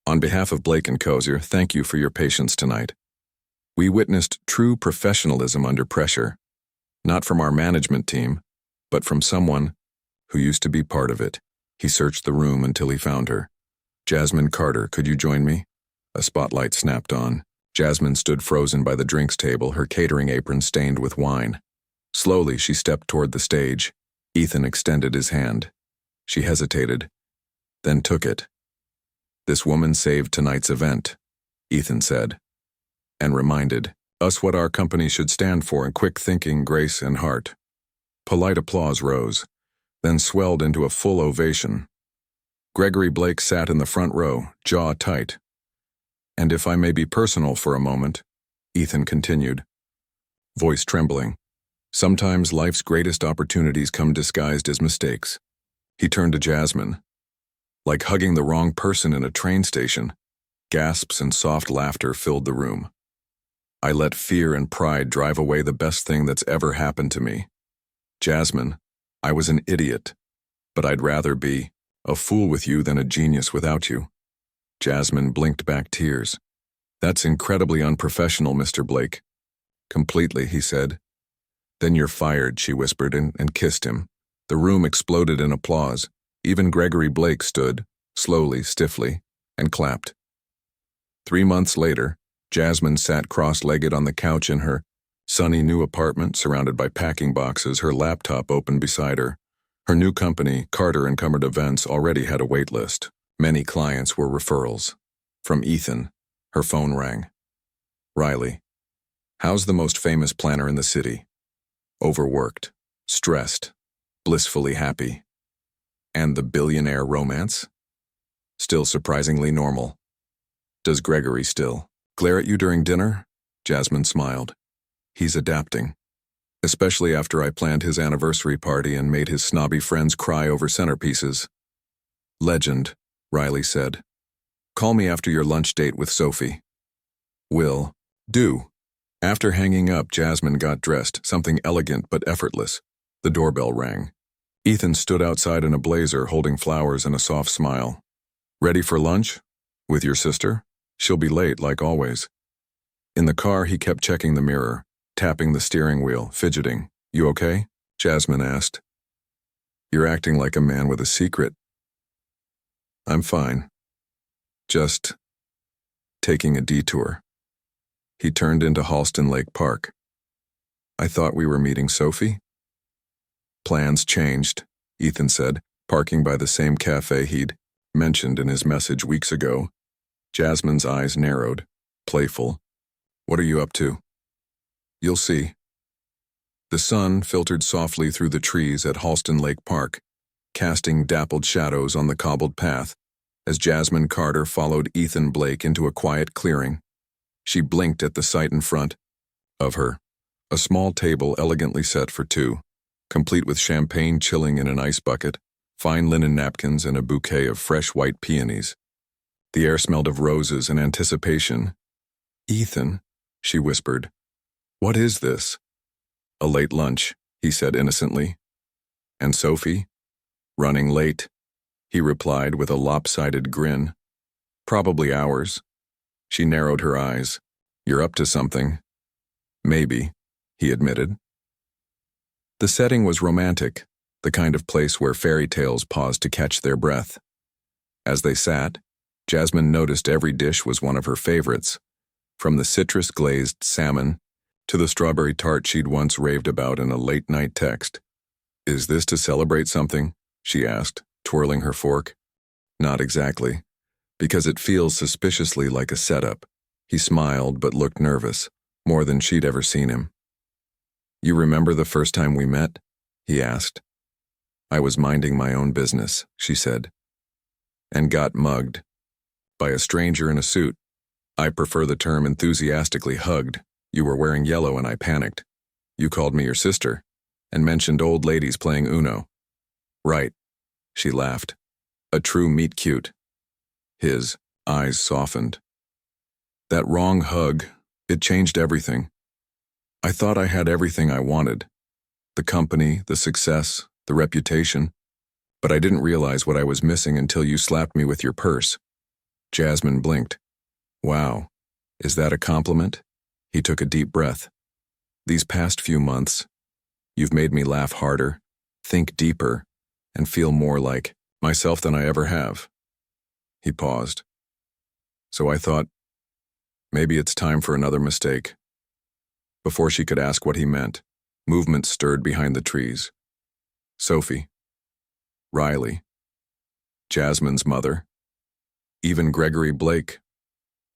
"on behalf of Blake and Cozier, thank you for your patience tonight. We witnessed true professionalism under pressure, not from our management team, but from someone who used to be part of it." He searched the room until he found her. "Jasmine Carter, could you join me?" A spotlight snapped on. Jasmine stood frozen by the drinks table, her catering apron stained with wine. Slowly, she stepped toward the stage. Ethan extended his hand. She hesitated, then took it. "This woman saved tonight's event," Ethan said, and reminded us what our company should stand for in quick thinking, grace, and heart. Polite applause rose, then swelled into a full ovation. Gregory Blake sat in the front row, jaw tight. "And if I may be personal for a moment," Ethan continued, voice trembling, "sometimes life's greatest opportunities come disguised as mistakes." He turned to Jasmine. Like hugging the wrong person in a train station, gasps and soft laughter filled the room. "I let fear and pride drive away the best thing that's ever happened to me. Jasmine, I was an idiot, but I'd rather be a fool with you than a genius without you." Jasmine blinked back tears. "That's incredibly unprofessional, Mr. Blake." "Completely," he said. "Then you're fired," she whispered and kissed him. The room exploded in applause. Even Gregory Blake stood, slowly, stiffly, and clapped. 3 months later, Jasmine sat cross-legged on the couch in her sunny new apartment surrounded by packing boxes, her laptop open beside her. Her new company, Carter Encumbered Events, already had a wait list. Many clients were referrals. From Ethan, her phone rang. "Riley, how's the most famous planner in the city? Overworked, stressed, blissfully happy. And the billionaire romance? Still surprisingly normal. Does Gregory still glare at you during dinner?" Jasmine smiled. "He's adapting. Especially after I planned his anniversary party and made his snobby friends cry over centerpieces." "Legend," Riley said. "Call me after your lunch date with Sophie." "Will do." After hanging up, Jasmine got dressed, something elegant but effortless. The doorbell rang. Ethan stood outside in a blazer, holding flowers and a soft smile. "Ready for lunch? With your sister? She'll be late, like always." In the car, he kept checking the mirror, tapping the steering wheel, fidgeting. "You okay?" Jasmine asked. "You're acting like a man with a secret." "I'm fine. Just taking a detour." He turned into Halston Lake Park. "I thought we were meeting Sophie?" "Plans changed," Ethan said, parking by the same cafe he'd mentioned in his message weeks ago. Jasmine's eyes narrowed, playful. "What are you up to?" "You'll see." The sun filtered softly through the trees at Halston Lake Park, casting dappled shadows on the cobbled path as Jasmine Carter followed Ethan Blake into a quiet clearing. She blinked at the sight in front of her, a small table elegantly set for two, complete with champagne chilling in an ice bucket, fine linen napkins, and a bouquet of fresh white peonies. The air smelled of roses and anticipation. "Ethan," she whispered, "what is this?" "A late lunch," he said innocently. "And Sophie?" "Running late," he replied with a lopsided grin. "Probably hours." She narrowed her eyes. "You're up to something." "Maybe," he admitted. The setting was romantic, the kind of place where fairy tales paused to catch their breath. As they sat, Jasmine noticed every dish was one of her favorites, from the citrus-glazed salmon to the strawberry tart she'd once raved about in a late-night text. "Is this to celebrate something?" she asked, twirling her fork. "Not exactly, because it feels suspiciously like a setup." He smiled but looked nervous, more than she'd ever seen him. "You remember the first time we met?" he asked. "I was minding my own business," she said, "and got mugged. By a stranger in a suit. I prefer the term enthusiastically hugged. You were wearing yellow and I panicked. You called me your sister, and mentioned old ladies playing Uno. Right, she laughed. A true meet-cute. His eyes softened. That wrong hug, it changed everything. I thought I had everything I wanted. The company, the success, the reputation. But I didn't realize what I was missing until you slapped me with your purse. Jasmine blinked. Wow, is that a compliment? He took a deep breath. These past few months, you've made me laugh harder, think deeper, and feel more like myself than I ever have. He paused. So I thought, maybe it's time for another mistake. Before she could ask what he meant, movement stirred behind the trees. Sophie, Riley, Jasmine's mother, even Gregory Blake,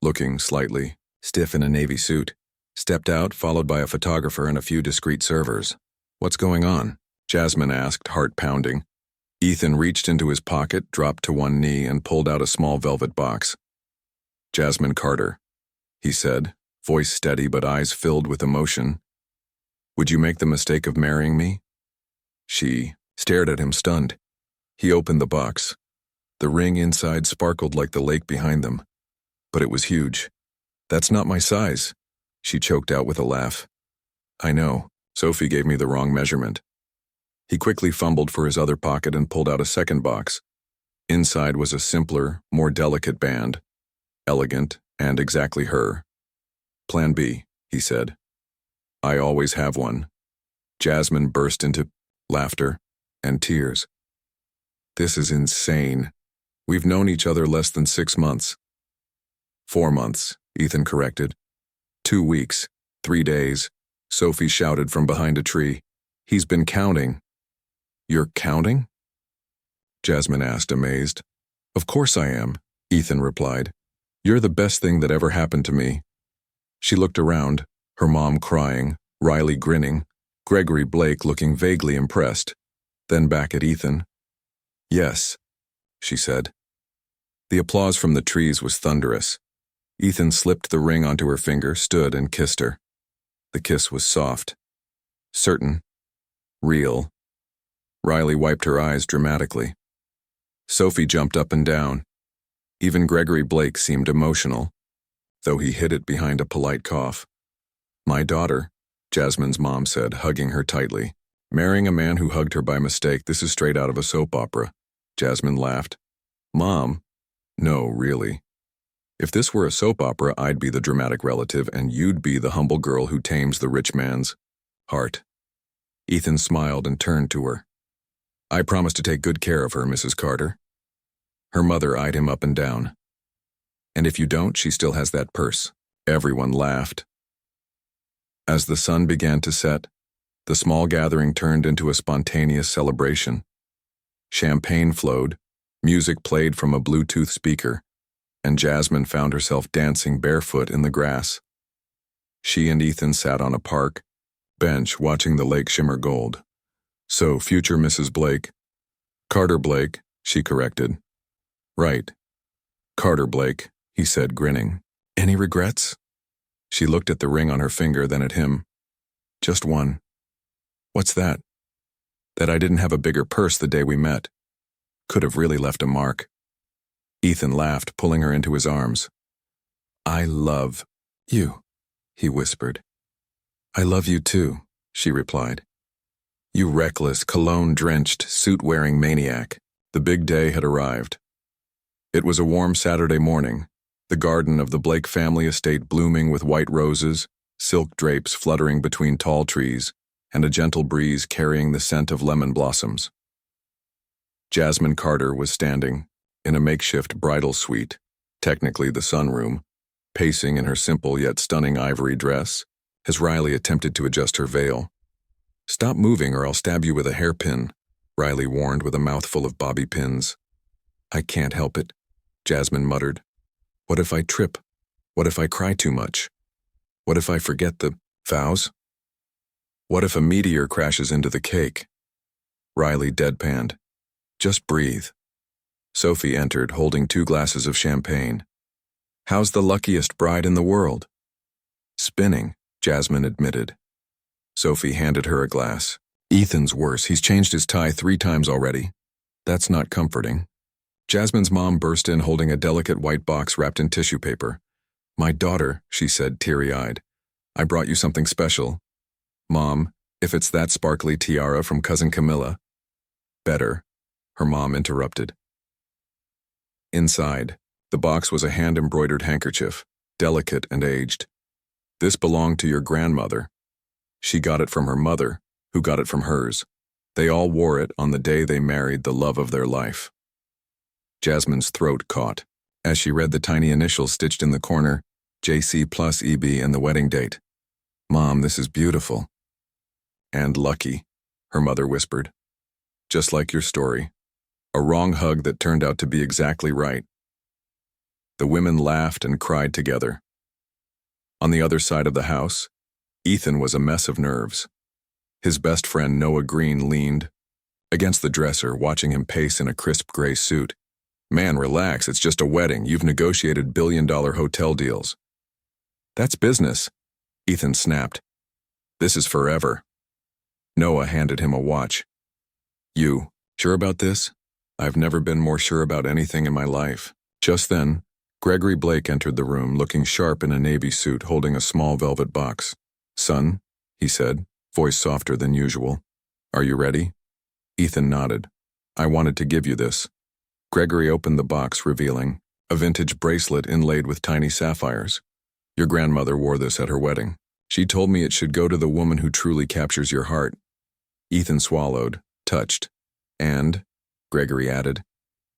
looking slightly stiff in a navy suit, stepped out, followed by a photographer and a few discreet servers. What's going on? Jasmine asked, heart pounding. Ethan reached into his pocket, dropped to one knee, and pulled out a small velvet box. Jasmine Carter, he said, voice steady but eyes filled with emotion. Would you make the mistake of marrying me? She stared at him, stunned. He opened the box. The ring inside sparkled like the lake behind them. But it was huge. That's not my size, she choked out with a laugh. I know, Sophie gave me the wrong measurement. He quickly fumbled for his other pocket and pulled out a second box. Inside was a simpler, more delicate band. Elegant and exactly her. Plan B, he said. I always have one. Jasmine burst into laughter and tears. This is insane. We've known each other less than 6 months. 4 months, Ethan corrected. 2 weeks, 3 days, Sophie shouted from behind a tree. He's been counting. You're counting? Jasmine asked, amazed. Of course I am, Ethan replied. You're the best thing that ever happened to me. She looked around, her mom crying, Riley grinning, Gregory Blake looking vaguely impressed, then back at Ethan. Yes, she said. The applause from the trees was thunderous. Ethan slipped the ring onto her finger, stood and kissed her. The kiss was soft, certain, real. Riley wiped her eyes dramatically. Sophie jumped up and down. Even Gregory Blake seemed emotional, though he hid it behind a polite cough. My daughter, Jasmine's mom said, hugging her tightly. Marrying a man who hugged her by mistake, this is straight out of a soap opera. Jasmine laughed. Mom? No, really. If this were a soap opera, I'd be the dramatic relative and you'd be the humble girl who tames the rich man's heart. Ethan smiled and turned to her. I promise to take good care of her, Mrs. Carter. Her mother eyed him up and down. And if you don't, she still has that purse. Everyone laughed. As the sun began to set, the small gathering turned into a spontaneous celebration. Champagne flowed, music played from a Bluetooth speaker, and Jasmine found herself dancing barefoot in the grass. She and Ethan sat on a park bench watching the lake shimmer gold. So, future Mrs. Blake. Carter Blake, she corrected. Right. Carter Blake, he said, grinning. Any regrets? She looked at the ring on her finger, then at him. Just one. What's that? That I didn't have a bigger purse the day we met. Could have really left a mark. Ethan laughed, pulling her into his arms. I love you, he whispered. I love you too, she replied. You reckless, cologne-drenched, suit-wearing maniac. The big day had arrived. It was a warm Saturday morning, the garden of the Blake family estate blooming with white roses, silk drapes fluttering between tall trees, and a gentle breeze carrying the scent of lemon blossoms. Jasmine Carter was standing in a makeshift bridal suite, technically the sunroom, pacing in her simple yet stunning ivory dress, as Riley attempted to adjust her veil. Stop moving or I'll stab you with a hairpin, Riley warned with a mouthful of bobby pins. I can't help it, Jasmine muttered. What if I trip? What if I cry too much? What if I forget the vows? What if a meteor crashes into the cake? Riley deadpanned. Just breathe. Sophie entered, holding 2 glasses of champagne. How's the luckiest bride in the world? Spinning, Jasmine admitted. Sophie handed her a glass. Ethan's worse. He's changed his tie 3 times already. That's not comforting. Jasmine's mom burst in holding a delicate white box wrapped in tissue paper. My daughter, she said, teary-eyed. I brought you something special. Mom, if it's that sparkly tiara from Cousin Camilla. Better, her mom interrupted. Inside, the box was a hand-embroidered handkerchief, delicate and aged. This belonged to your grandmother. She got it from her mother, who got it from hers. They all wore it on the day they married the love of their life. Jasmine's throat caught as she read the tiny initials stitched in the corner, JC plus EB and the wedding date. Mom, this is beautiful. And lucky, her mother whispered. Just like your story. A wrong hug that turned out to be exactly right. The women laughed and cried together. On the other side of the house, Ethan was a mess of nerves. His best friend Noah Green leaned against the dresser, watching him pace in a crisp gray suit. Man, relax, it's just a wedding. You've negotiated billion-dollar hotel deals. That's business, Ethan snapped. This is forever. Noah handed him a watch. You, sure about this? I've never been more sure about anything in my life. Just then, Gregory Blake entered the room, looking sharp in a navy suit, holding a small velvet box. Son, he said, voice softer than usual. Are you ready? Ethan nodded. I wanted to give you this. Gregory opened the box, revealing a vintage bracelet inlaid with tiny sapphires. Your grandmother wore this at her wedding. She told me it should go to the woman who truly captures your heart. Ethan swallowed, touched. And, Gregory added,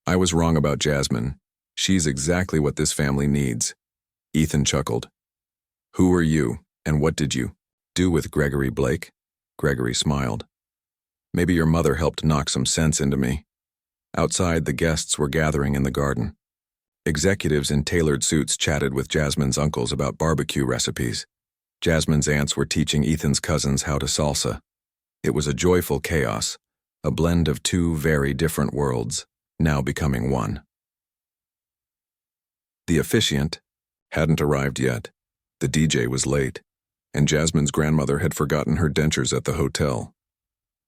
I was wrong about Jasmine. She's exactly what this family needs. Ethan chuckled. Who are you, and what did you do with Gregory Blake? Gregory smiled. Maybe your mother helped knock some sense into me. Outside, the guests were gathering in the garden. Executives in tailored suits chatted with Jasmine's uncles about barbecue recipes. Jasmine's aunts were teaching Ethan's cousins how to salsa. It was a joyful chaos, a blend of 2 very different worlds, now becoming one. The officiant hadn't arrived yet. The DJ was late, and Jasmine's grandmother had forgotten her dentures at the hotel.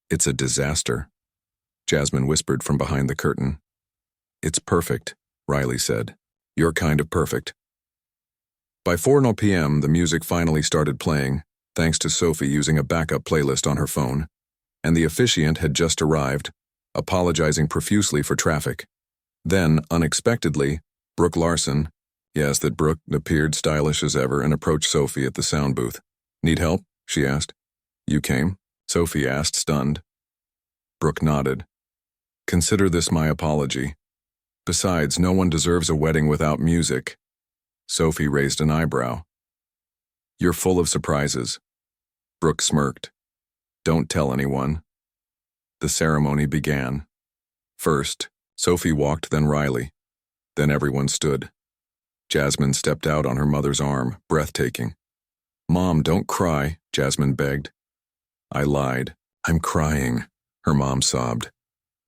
It's a disaster, Jasmine whispered from behind the curtain. It's perfect, Riley said. You're kind of perfect. By 4 p.m., the music finally started playing, thanks to Sophie using a backup playlist on her phone, and the officiant had just arrived, apologizing profusely for traffic. Then, unexpectedly, Brooke Larson, yes, that Brooke appeared stylish as ever, and approached Sophie at the sound booth. Need help? She asked. You came? Sophie asked, stunned. Brooke nodded. Consider this my apology. Besides, no one deserves a wedding without music. Sophie raised an eyebrow. You're full of surprises. Brooke smirked. Don't tell anyone. The ceremony began. First, Sophie walked, then Riley. Then everyone stood. Jasmine stepped out on her mother's arm, breathtaking. Mom, don't cry, Jasmine begged. I lied. I'm crying, her mom sobbed.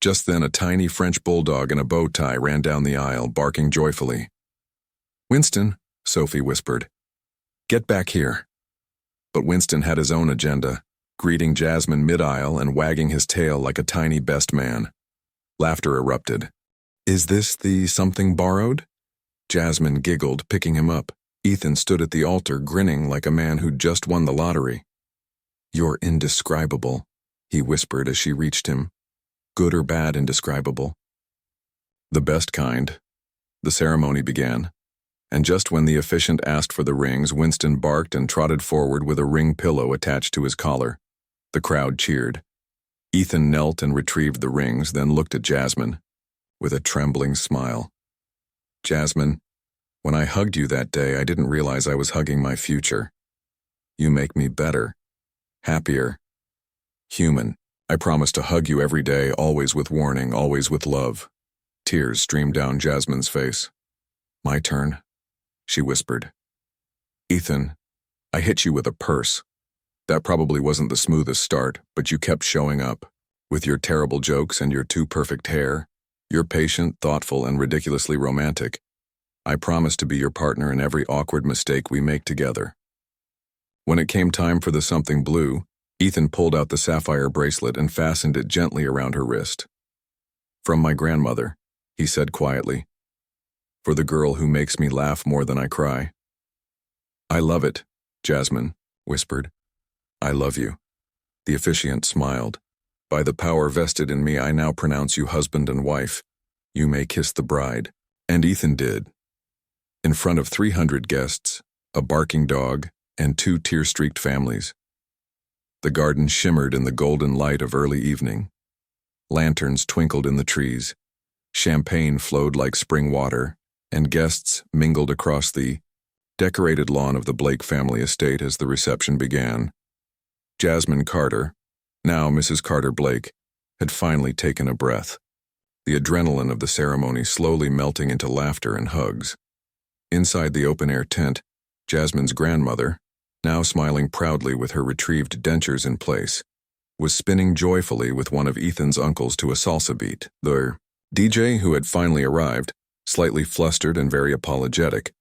Just then, a tiny French bulldog in a bow tie ran down the aisle, barking joyfully. Winston, Sophie whispered. Get back here. But Winston had his own agenda, greeting Jasmine mid-aisle and wagging his tail like a tiny best man. Laughter erupted. Is this the something borrowed? Jasmine giggled, picking him up. Ethan stood at the altar, grinning like a man who'd just won the lottery. You're indescribable, he whispered as she reached him. Good or bad indescribable? The best kind. The ceremony began, and just when the officiant asked for the rings, Winston barked and trotted forward with a ring pillow attached to his collar. The crowd cheered. Ethan knelt and retrieved the rings, then looked at Jasmine, with a trembling smile. Jasmine, when I hugged you that day, I didn't realize I was hugging my future. You make me better, happier, human. I promise to hug you every day, always with warning, always with love. Tears streamed down Jasmine's face. My turn, she whispered. Ethan, I hit you with a purse. That probably wasn't the smoothest start, but you kept showing up. With your terrible jokes and your too perfect hair. You're patient, thoughtful, and ridiculously romantic. I promise to be your partner in every awkward mistake we make together. When it came time for the something blue, Ethan pulled out the sapphire bracelet and fastened it gently around her wrist. "From my grandmother," he said quietly. "For the girl who makes me laugh more than I cry." "I love it," Jasmine whispered. "I love you." The officiant smiled. "By the power vested in me, I now pronounce you husband and wife. You may kiss the bride." And Ethan did. In front of 300 guests, a barking dog, and 2 tear-streaked families. The garden shimmered in the golden light of early evening. Lanterns twinkled in the trees. Champagne flowed like spring water, and guests mingled across the decorated lawn of the Blake family estate as the reception began. Jasmine Carter, now Mrs. Carter Blake, had finally taken a breath, the adrenaline of the ceremony slowly melting into laughter and hugs. Inside the open-air tent, Jasmine's grandmother, now smiling proudly with her retrieved dentures in place, was spinning joyfully with one of Ethan's uncles to a salsa beat. The DJ, who had finally arrived, slightly flustered and very apologetic,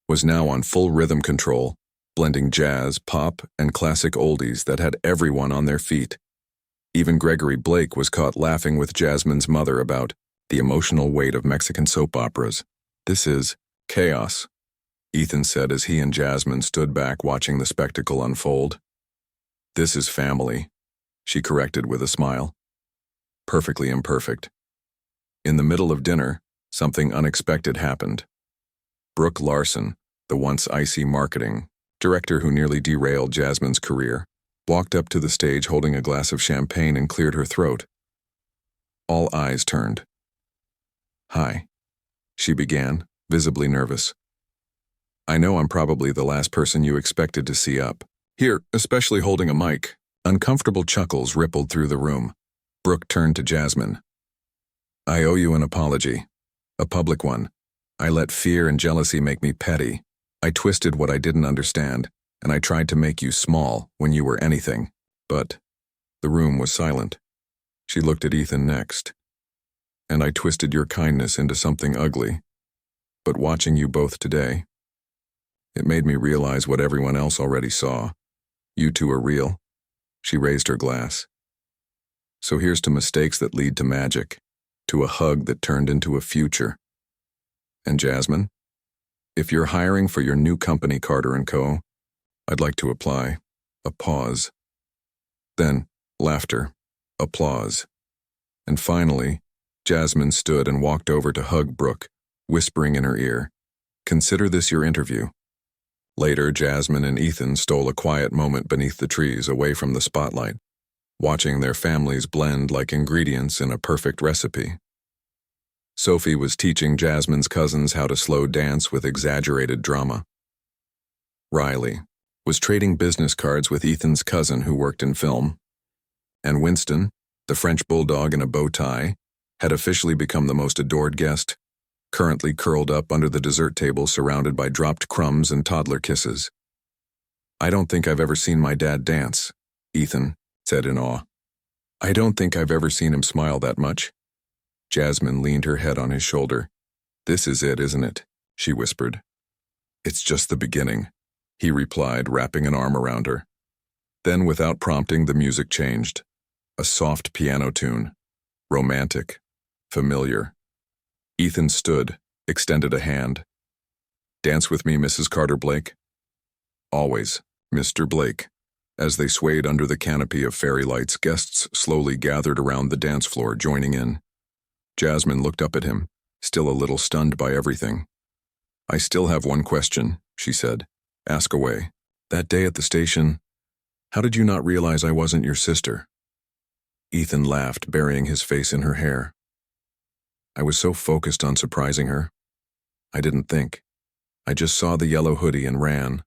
was now on full rhythm control, blending jazz, pop, and classic oldies that had everyone on their feet. Even Gregory Blake was caught laughing with Jasmine's mother about the emotional weight of Mexican soap operas. "This is chaos," Ethan said as he and Jasmine stood back watching the spectacle unfold. "This is family," she corrected with a smile. "Perfectly imperfect." In the middle of dinner, something unexpected happened. Brooke Larson, the once icy marketing director who nearly derailed Jasmine's career, walked up to the stage holding a glass of champagne and cleared her throat. All eyes turned. "Hi," she began, visibly nervous. "I know I'm probably the last person you expected to see up here, especially holding a mic." Uncomfortable chuckles rippled through the room. Brooke turned to Jasmine. "I owe you an apology. A public one. I let fear and jealousy make me petty. I twisted what I didn't understand, and I tried to make you small when you were anything. But..." The room was silent. She looked at Ethan next. "And I twisted your kindness into something ugly. But watching you both today, it made me realize what everyone else already saw. You two are real." She raised her glass. "So here's to mistakes that lead to magic, to a hug that turned into a future. And Jasmine, if you're hiring for your new company, Carter & Co., I'd like to apply." A pause. Then, laughter. Applause. And finally, Jasmine stood and walked over to hug Brooke, whispering in her ear, "Consider this your interview." Later, Jasmine and Ethan stole a quiet moment beneath the trees, away from the spotlight, watching their families blend like ingredients in a perfect recipe. Sophie was teaching Jasmine's cousins how to slow dance with exaggerated drama. Riley was trading business cards with Ethan's cousin who worked in film. And Winston, the French bulldog in a bow tie, had officially become the most adored guest, currently curled up under the dessert table surrounded by dropped crumbs and toddler kisses. "I don't think I've ever seen my dad dance," Ethan said in awe. "I don't think I've ever seen him smile that much." Jasmine leaned her head on his shoulder. "This is it, isn't it?" she whispered. "It's just the beginning," he replied, wrapping an arm around her. Then, without prompting, the music changed. A soft piano tune. Romantic. Familiar. Ethan stood, extended a hand. "Dance with me, Mrs. Carter Blake." "Always, Mr. Blake." As they swayed under the canopy of fairy lights, guests slowly gathered around the dance floor, joining in. Jasmine looked up at him, still a little stunned by everything. "I still have one question," she said. "Ask away. That day at the station, how did you not realize I wasn't your sister?" Ethan laughed, burying his face in her hair. "I was so focused on surprising her. I didn't think. I just saw the yellow hoodie and ran.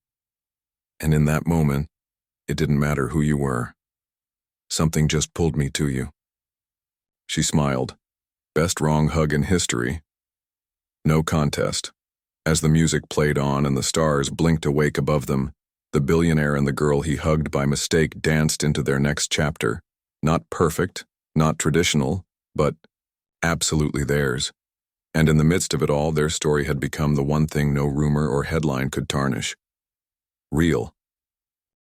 And in that moment, it didn't matter who you were. Something just pulled me to you." She smiled. Best wrong hug in history. No contest. As the music played on and the stars blinked awake above them, the billionaire and the girl he hugged by mistake danced into their next chapter. Not perfect, not traditional, but absolutely theirs. And in the midst of it all, their story had become the one thing no rumor or headline could tarnish. Real.